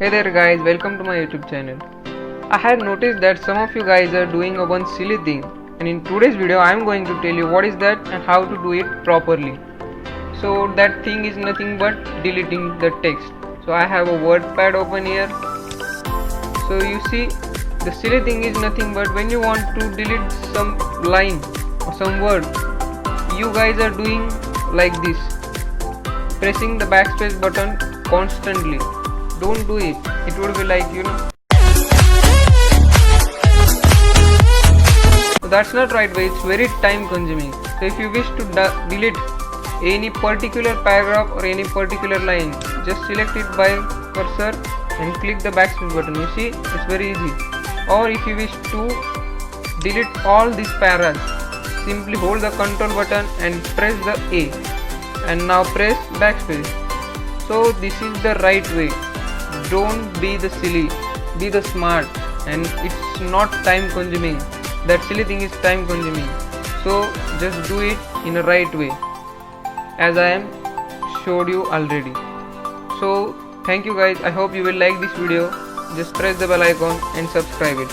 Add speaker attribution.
Speaker 1: Hey there guys, welcome to my YouTube channel. I had noticed that some of you guys are doing a one silly thing, and in today's video I am going to tell you what is that and how to do it properly. So that thing is nothing but deleting the text. So I have a WordPad open here. So you see, the silly thing is nothing but when you want to delete some line or some word, you guys are doing like this, pressing the backspace button constantly. Don't do it. It would be like, So that's not right way. It's very time consuming. So if you wish to delete any particular paragraph or any particular line, just select it by cursor and click the backspace button. You see, it's very easy. Or if you wish to delete all these paras, simply hold the ctrl button and press the A, and now press backspace. So this is the right way. Don't be the silly, be the smart, and it's not time consuming. That silly thing is time consuming. So just do it in a right way, as I am showed you already. So thank you guys. I hope you will like this video. Just press the bell icon and subscribe it.